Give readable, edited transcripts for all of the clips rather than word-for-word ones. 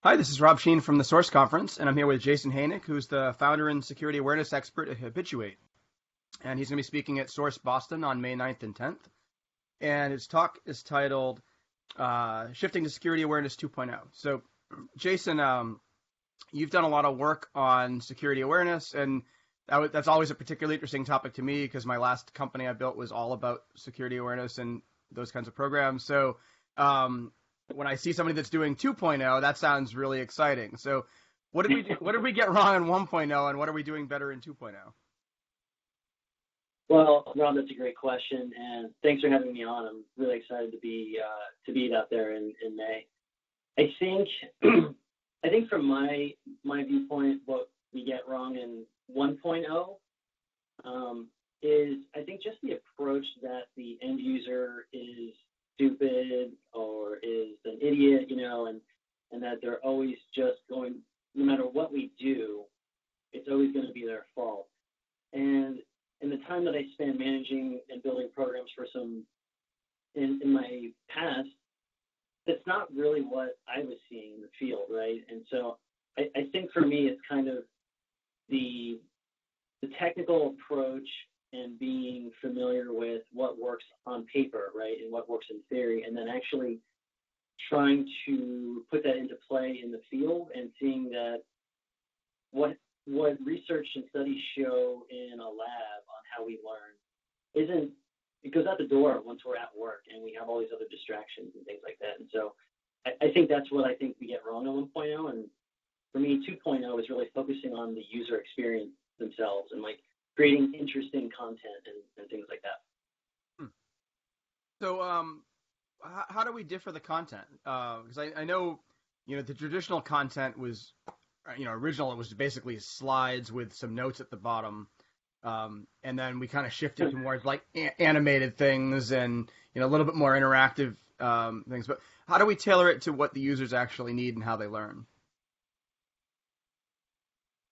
Hi, this is Rob Sheen from the Source Conference, and I'm here with Jason Hoenich, who's the founder and security awareness expert at Habituate. And he's going to be speaking at Source Boston on May 9th and 10th. And his talk is titled Shifting to Security Awareness 2.0. So, Jason, you've done a lot of work on security awareness, and that's always a particularly interesting topic to me because my last company I built was all about security awareness and those kinds of programs. So, when I see somebody that's doing 2.0, that sounds really exciting. So what did we do? What did we get wrong in 1.0, and what are we doing better in 2.0? Well, Rob, that's a great question, and thanks for having me on. I'm really excited to be out there in May. I think I think from my viewpoint, what we get wrong in 1.0 is I think just the approach that the end user is stupid or is an idiot, and that they're always just going, no matter what we do, it's always going to be their fault. And in the time that I spent managing and building programs for in my past, that's not really what I was seeing in the field, right? And so I think for me, it's kind of the technical approach and being familiar with what works on paper, right, and what works in theory, and then actually trying to put that into play in the field and seeing that what research and studies show in a lab on how we learn it goes out the door once we're at work and we have all these other distractions and things like that. And so I think that's what I think we get wrong in 1.0. And for me, 2.0 is really focusing on the user experience themselves and creating interesting content and things like that. So how do we differ the content? Because I know, the traditional content was, original. It was basically slides with some notes at the bottom. And then we kind of shifted to more animated things and, a little bit more interactive things. But how do we tailor it to what the users actually need and how they learn?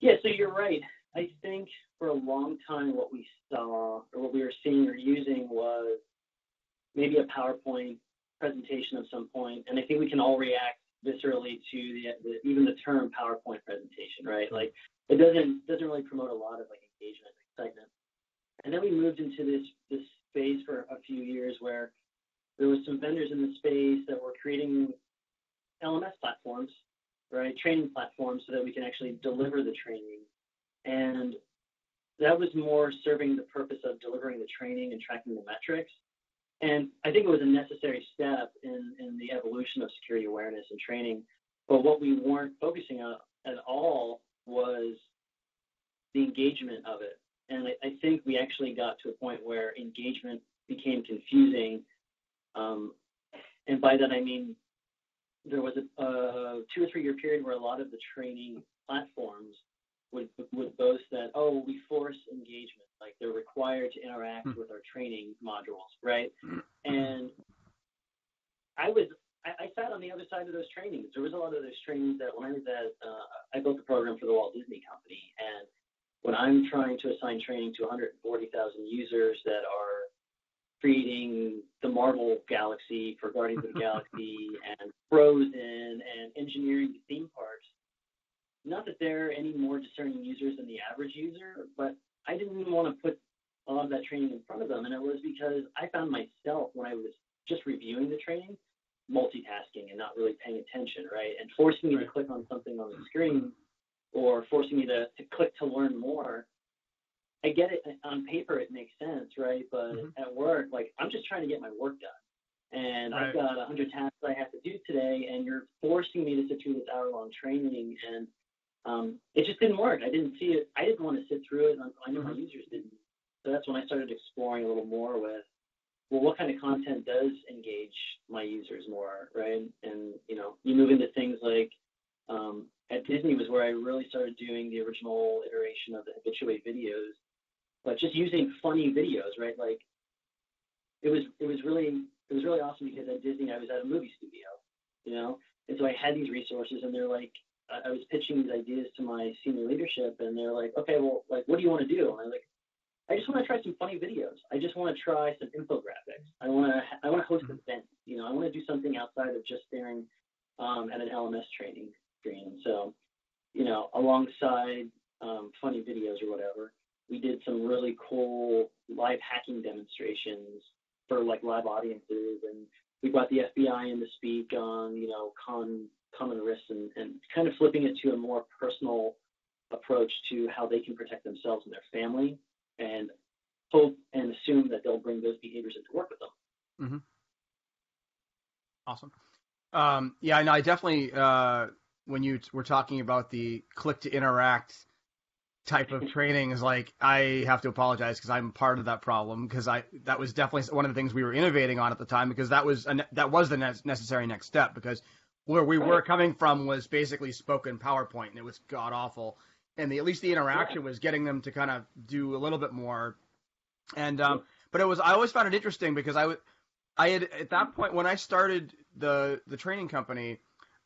Yeah, so you're right. I think for a long time what we saw or what we were seeing or using was maybe a PowerPoint presentation of some point, and I think we can all react viscerally to even the term PowerPoint presentation, right? Like it doesn't really promote a lot of engagement and excitement. And then we moved into this space for a few years where there was some vendors in the space that were creating LMS platforms, right? Training platforms so that we can actually deliver the training. And that was more serving the purpose of delivering the training and tracking the metrics. And I think it was a necessary step in the evolution of security awareness and training. But what we weren't focusing on at all was the engagement of it. And I think we actually got to a point where engagement became confusing. And by that, I mean, there was a 2 or 3 year period where a lot of the training platforms would boast that, oh, we force engagement, like they're required to interact with our training modules, right? And I sat on the other side of those trainings. There was a lot of those trainings that when I was I built a program for the Walt Disney Company, and when I'm trying to assign training to 140,000 users that are creating the Marvel Galaxy for Guardians of the Galaxy and Frozen and engineering the theme parks, not that they're any more discerning users than the average user, but I didn't even want to put a lot of that training in front of them. And it was because I found myself, when I was just reviewing the training, multitasking and not really paying attention, right? And forcing me to click on something on the screen or forcing me to click to learn more. I get it. On paper, it makes sense, right? But at work, I'm just trying to get my work done. And I've got 100 tasks I have to do today, and you're forcing me to sit through this hour-long training, and it just didn't work. I didn't see it. I didn't want to sit through it. I know my users didn't. So that's when I started exploring a little more with, well, what kind of content does engage my users more, right? And, you move into things like at Disney was where I really started doing the original iteration of the Habituate videos, but just using funny videos, right? It was really awesome because at Disney I was at a movie studio, and so I had these resources, and they're like, I was pitching these ideas to my senior leadership, and they're like, okay, well, what do you want to do? And I'm like, I just want to try some funny videos. I just want to try some infographics. I want to host events. I want to do something outside of just staring at an LMS training. screen. So, alongside funny videos or whatever, we did some really cool live hacking demonstrations for like live audiences, and we brought the FBI in to speak on, common risks and kind of flipping it to a more personal approach to how they can protect themselves and their family, and hope and assume that they'll bring those behaviors into work with them. Mm-hmm. Awesome. Yeah, no, I definitely, when you were talking about the click to interact type of training, is like, I have to apologize because I'm part of that problem, because that was definitely one of the things we were innovating on at the time, because that was the necessary next step, because where we were coming from was basically spoken PowerPoint, and it was god awful, and at least the interaction was getting them to kind of do a little bit more, and but I always found it interesting, because I had, at that point when I started the training company,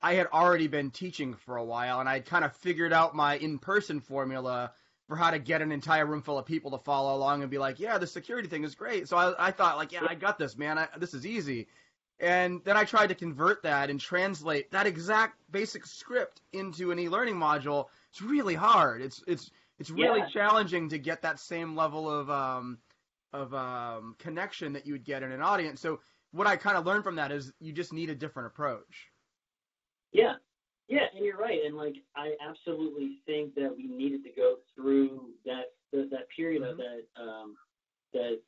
I had already been teaching for a while, and I'd kind of figured out my in-person formula for how to get an entire room full of people to follow along and be like, yeah, the security thing is great. So I thought, like, yeah, I got this, man. This is easy. And then I tried to convert that and translate that exact basic script into an e-learning module. It's really hard. It's really challenging to get that same level of connection that you would get in an audience. So what I kind of learned from that is you just need a different approach. Yeah, and you're right. And like, I absolutely think that we needed to go through that period of that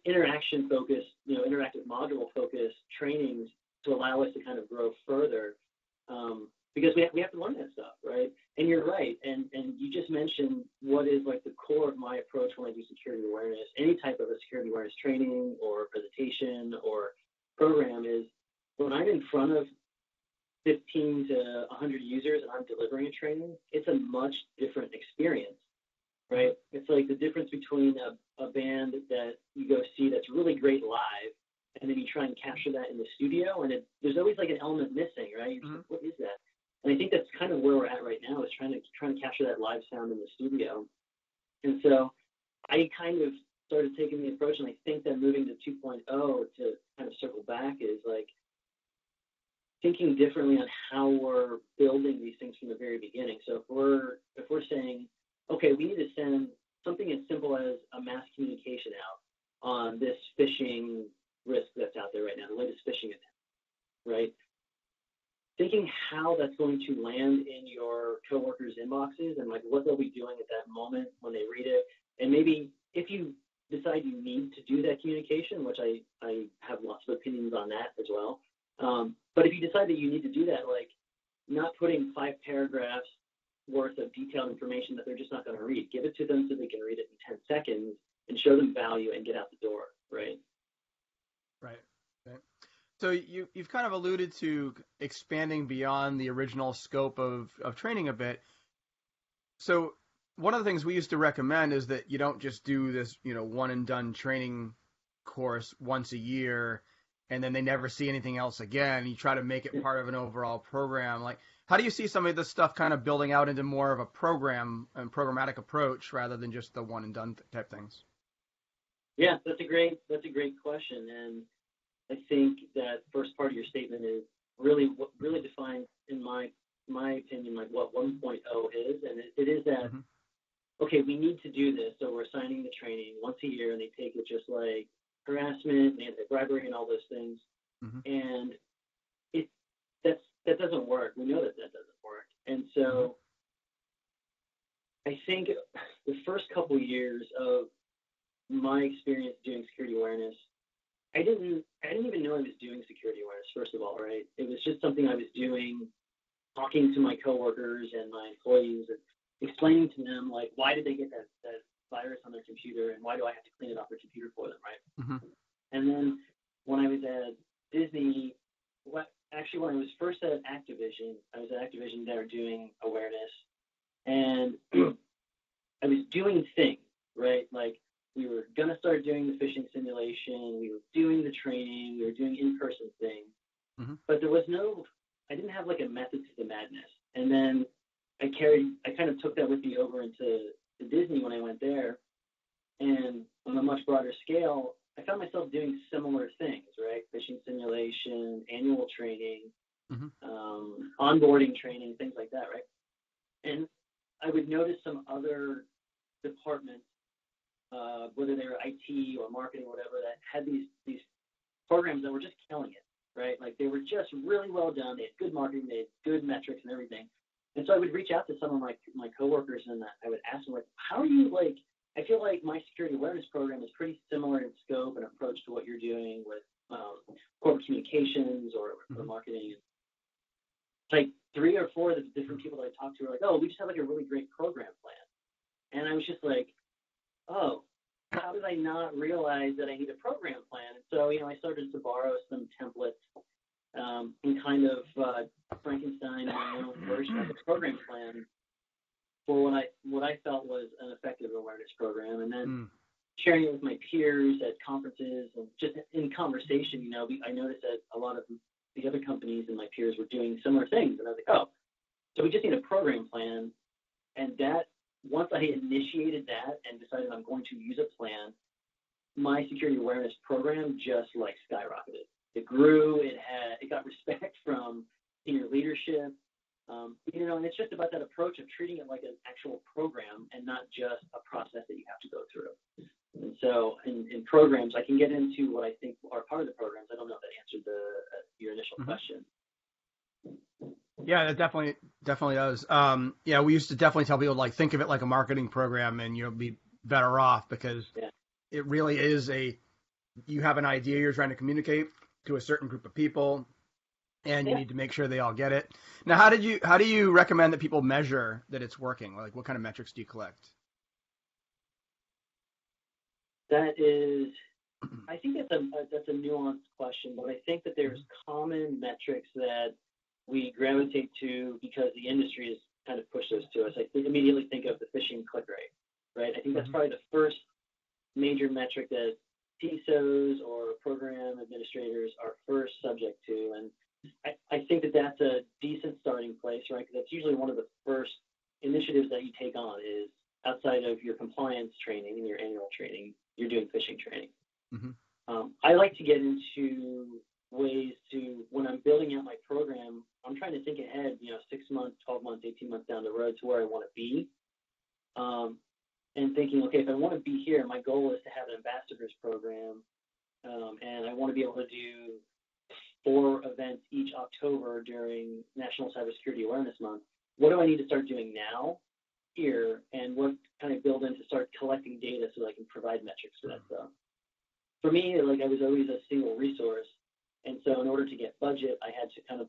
interaction focused, interactive module focused trainings to allow us to kind of grow further, because we have to learn that stuff, right? And you're right. And you just mentioned what is like the core of my approach when I do security awareness, any type of a security awareness training or presentation or program, is when I'm in front of 15 to 100 users and I'm delivering a training, it's a much different experience, right? It's like the difference between a band that you go see that's really great live, and then you try and capture that in the studio, and there's always like an element missing, right? You're like, what is that? And I think that's kind of where we're at right now, is trying to capture that live sound in the studio. And so I kind of started taking the approach, and I think that moving to 2.0, to kind of circle back, is like thinking differently on how we're building these things from the very beginning. So if we're saying, okay, we need to send something as simple as a mass communication out on this phishing risk that's out there right now, the latest phishing attempt, right? Thinking how that's going to land in your coworkers' inboxes, and like what they'll be doing at that moment when they read it. And maybe if you decide you need to do that communication, which I have lots of opinions on that as well. But if you decide that you need to do that, like not putting 5 paragraphs worth of detailed information that they're just not going to read. Give it to them so they can read it in 10 seconds and show them value and get out the door, right? Right. So you've kind of alluded to expanding beyond the original scope of training a bit. So one of the things we used to recommend is that you don't just do this, one and done training course once a year, and then they never see anything else again. You try to make it part of an overall program. Like, how do you see some of this stuff kind of building out into more of a program and programmatic approach rather than just the one and done type things? Yeah, that's a great question. And I think that first part of your statement is really defines, in my opinion, like what 1.0 is. And it is that, okay, we need to do this. So we're assigning the training once a year, and they take it just like harassment and anti-bribery and all those things. And that doesn't work. We know that doesn't work. And so I think the first couple years of my experience doing security awareness, I didn't even know I was doing security awareness, first of all, right? It was just something I was doing, talking to my coworkers and my employees and explaining to them, like, why did they get that virus on their computer, and why do I have to clean it off their computer for them, right? And then when I was at Disney, when I was first at Activision, I was at Activision there doing awareness, and I was doing things, right? Like, we were going to start doing the phishing simulation, we were doing the training, we were doing in-person things, but I didn't have like a method to the madness. And then I kind of took that with me over into Disney when I went there, and on a much broader scale, I found myself doing similar things, right? Phishing simulation, annual training, Mm-hmm. onboarding training, things like that, right? And I would notice some other departments, whether they were IT or marketing or whatever, that had these programs that were just killing it, right? Like they were just really well done. They had good marketing, they had good metrics and everything. And so I would reach out to some of my coworkers and I would ask them, like, how are you, like, I feel like my security awareness program is pretty similar in scope and approach to what you're doing with corporate communications or marketing. Like 3 or 4 of the different people that I talked to were like, oh, we just have like a really great program plan. And I was just like, oh, how did I not realize that I need a program plan? And so, I started to borrow some templates and kind of Frankenstein my own version of a program plan for what I felt was an effective awareness program. And then sharing it with my peers at conferences and just in conversation, I noticed that a lot of the other companies and my peers were doing similar things. And I was like, oh, so we just need a program plan. And that, once I initiated that and decided I'm going to use a plan, my security awareness program just like skyrocketed. It grew. It got respect from senior leadership. And it's just about that approach of treating it like an actual program and not just a process that you have to go through. And so in programs, I can get into what I think are part of the programs. I don't know if that answered your initial question. Yeah, that definitely does. We used to definitely tell people, like, think of it like a marketing program and you'll be better off because it really is you have an idea you're trying to communicate to a certain group of people and you need to make sure they all get it. Now, how do you recommend that people measure that it's working? Like, what kind of metrics do you collect? That is, I think that's a nuanced question, but I think that there's common metrics that we gravitate to because the industry has kind of pushed those to us. I immediately think of the phishing click rate, right? I think that's probably the first major metric that CISOs or program administrators are first subject to. And I think that that's a decent starting place, right? Because that's usually one of the first initiatives that you take on is outside of your compliance training and your annual training, you're doing phishing training. I like to get into ways to, when I'm building out my program, I'm trying to think ahead, 6 months, 12 months, 18 months down the road to where I want to be. And thinking, okay, if I want to be here, my goal is to have an ambassadors program, and I want to be able to do 4 events each October during National Cybersecurity Awareness Month. What do I need to start doing now here, and what kind of build in to start collecting data so that I can provide metrics for that stuff? For me, I was always a single resource, and so in order to get budget, I had to kind of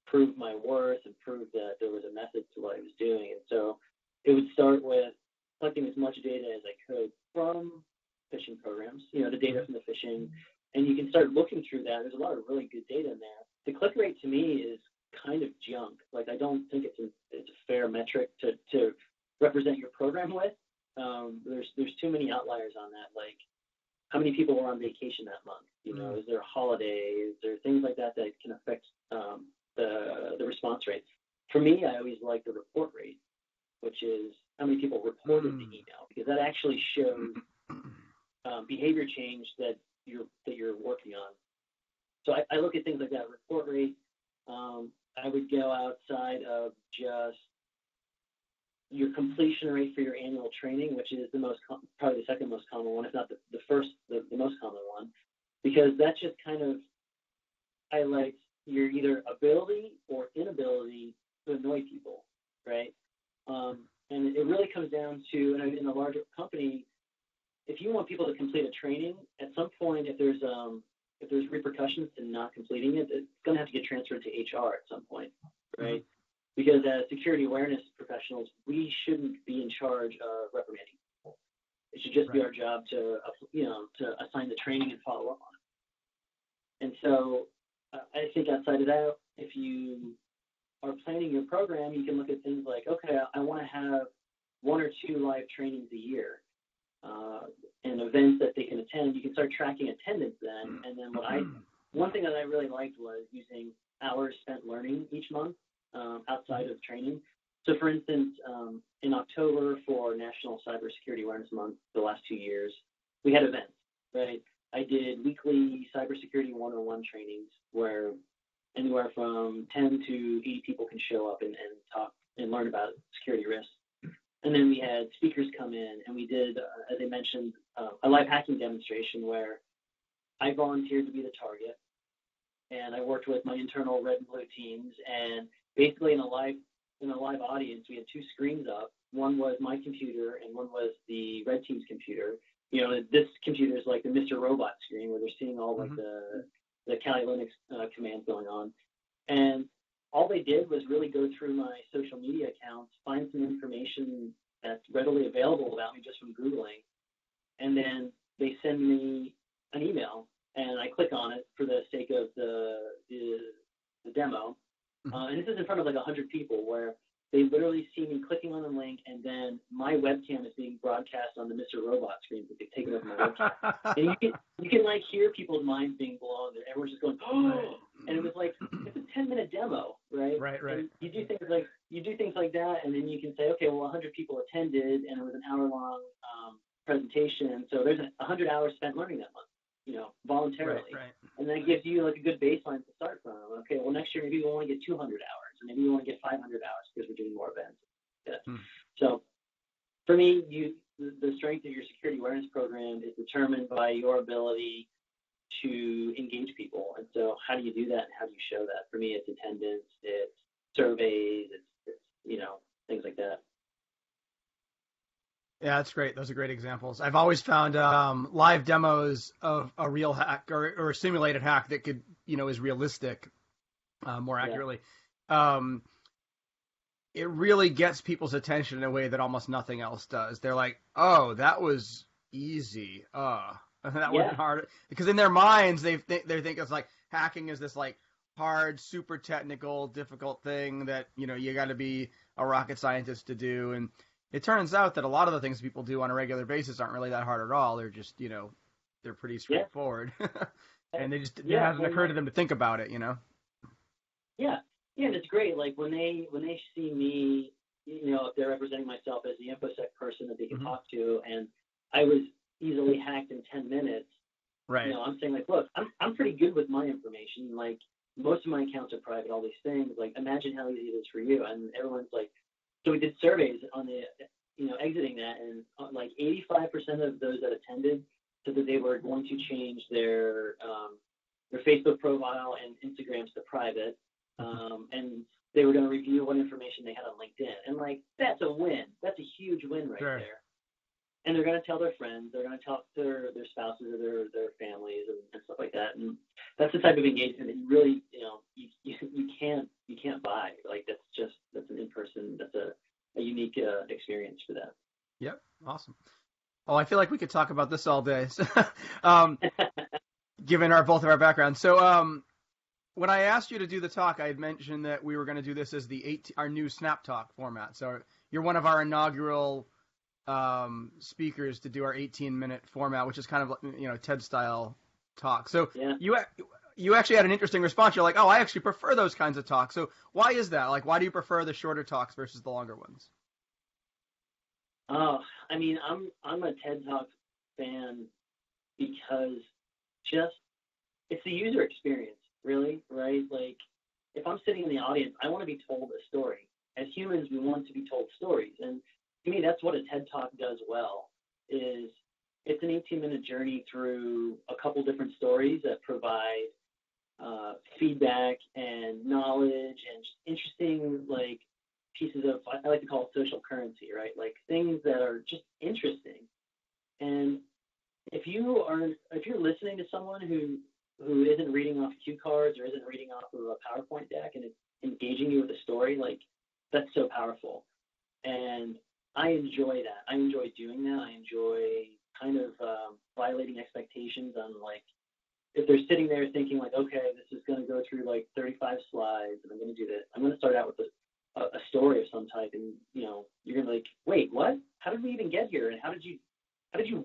prove my worth and prove that there was a method to what I was doing. And so it would start with collecting as much data as I could from phishing programs, the data from the phishing, and you can start looking through that. There's a lot of really good data in there. The click rate to me is kind of junk. I don't think it's a fair metric to represent your program with. There's too many outliers on that. Like, how many people were on vacation that month? Is there a holiday? Is there things like that that can affect the response rate? For me, I always like the report rate, which is how many people reported the email, because that actually shows behavior change that you're working on. So I look at things like that, report rate. I would go outside of just your completion rate for your annual training, which is probably the second most common one, if not the first, the most common one, because that just kind of highlights your either ability or inability to annoy people, right? And it really comes down to, and in a larger company, if you want people to complete a training, at some point, if there's repercussions to not completing it, it's going to have to get transferred to HR at some point, right? Because as security awareness professionals, we shouldn't be in charge of reprimanding people. It should just be our job to assign the training and follow up on it. And so I think outside of that, if you are planning your program, you can look at things like, okay, I want to have 1 or 2 live trainings a year and events that they can attend. You can start tracking attendance then. And then one thing that I really liked was using hours spent learning each month outside of training. So for instance, in October for National Cybersecurity Awareness Month, the last 2 years, we had events, right? I did weekly cybersecurity 101 trainings where anywhere from 10 to 80 people can show up and talk and learn about security risks. And then we had speakers come in, and we did, as I mentioned, a live hacking demonstration where I volunteered to be the target, and I worked with my internal red and blue teams. And basically, in a live audience, we had two screens up. One was my computer, and one was the red team's computer. You know, this computer is like the Mr. Robot screen where they're seeing all like the Kali Linux commands going on. And all they did was really go through my social media accounts, find some information that's readily available about me just from Googling, and then they send me an email, and I click on it for the sake of the demo. And this is in front of like 100 people where they literally see me clicking on the link, and then my webcam is being broadcast on the Mr. Robot screen that they've taken over my webcam. And you can like hear people's minds being blown. Everyone's just going, oh! And it was like, it's a 10-minute demo, right? Right. And you do things like that, and then you can say, okay, well, 100 people attended, and it was an hour-long presentation. So there's 100 hours spent learning that month, you know, voluntarily. Right. And that gives you like a good baseline to start from. Okay, well, next year maybe we want to get 200 hours, and maybe we want to get 500 hours because we're doing more events. Yeah. So for me, the strength of your security awareness program is determined by your ability to engage people. And so how do you do that, and how do you show that? For me, it's attendance, it's surveys, it's you know, things like that. Yeah, that's great. Those are great examples. I've always found live demos of a real hack or a simulated hack that could, you know, is realistic more accurately. Yeah. It really gets people's attention in a way that almost nothing else does. They're like, oh, that was easy. That wasn't hard. Because in their minds, they think it's like hacking is this like hard, super technical, difficult thing that, you know, you got to be a rocket scientist to do. And it turns out that a lot of the things people do on a regular basis aren't really that hard at all. They're just, you know, they're pretty straightforward. And it hasn't occurred to them to think about it, you know? Yeah, and it's great. Like when they see me, you know, if they're representing myself as the InfoSec person that they can talk to, and I was easily hacked in 10 minutes, right? You know, I'm saying like, look, I'm pretty good with my information. Like most of my accounts are private, all these things. Like imagine how easy it is for you. And everyone's like, so we did surveys on the, you know, exiting that, and like 85% of those that attended said that they were going to change their Facebook profile and Instagrams to private. And they were going to review what information they had on LinkedIn. And like, that's a win. That's a huge win right there. And they're going to tell their friends, they're going to talk to their spouses or their families and stuff like that. And that's the type of engagement that you really, you know, you can't buy. Like that's an in-person, that's a unique experience for that. Yep. Awesome. Oh, I feel like we could talk about this all day. Given both of our backgrounds. So, when I asked you to do the talk, I had mentioned that we were going to do this as our new Snap Talk format. So you're one of our inaugural speakers to do our 18-minute format, which is kind of, you know, TED-style talk. So you actually had an interesting response. You're like, oh, I actually prefer those kinds of talks. So why is that? Like, why do you prefer the shorter talks versus the longer ones? Oh, I mean, I'm a TED Talk fan because it's the user experience. Really, right? Like, if I'm sitting in the audience, I want to be told a story. As humans, we want to be told stories. And to me, that's what a TED Talk does well, is it's an 18-minute journey through a couple different stories that provide feedback and knowledge and interesting, like, pieces of, I like to call it social currency, right? Like, things that are just interesting. And if you're listening to someone who isn't reading off cue cards or isn't reading off of a PowerPoint deck and it's engaging you with a story, like that's so powerful. And I enjoy that. I enjoy doing that. I enjoy kind of violating expectations on like, if they're sitting there thinking like, okay, this is going to go through like 35 slides and I'm going to do this. I'm going to start out with a story of some type, and you know, you're going to be like, wait, what? How did we even get here? And how did you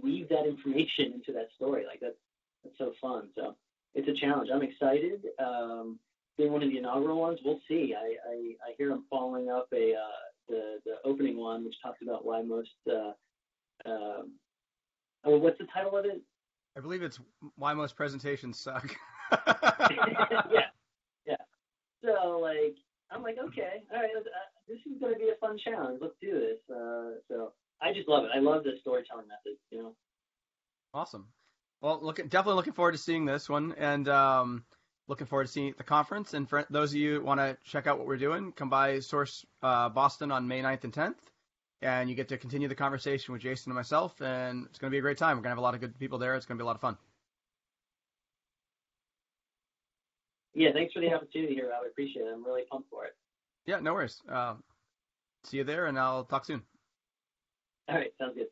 weave that information into that story? Like that's so fun. So it's a challenge. I'm excited. Being one of the inaugural ones, we'll see. I hear I'm following up the opening one, which talks about why most. What's the title of it? I believe it's why most presentations suck. Yeah. on, let's do this. So I just love it. I love the storytelling method. Awesome. Well, definitely looking forward to seeing this one, and looking forward to seeing the conference. And for those of you who want to check out what we're doing, come by Source Boston on May 9th and 10th, and you get to continue the conversation with Jason and myself, and it's going to be a great time. We're going to have a lot of good people there. It's going to be a lot of fun. Yeah, thanks for the opportunity here, Rob. I appreciate it. I'm really pumped for it. Yeah, no worries. See you there, and I'll talk soon. All right, sounds good.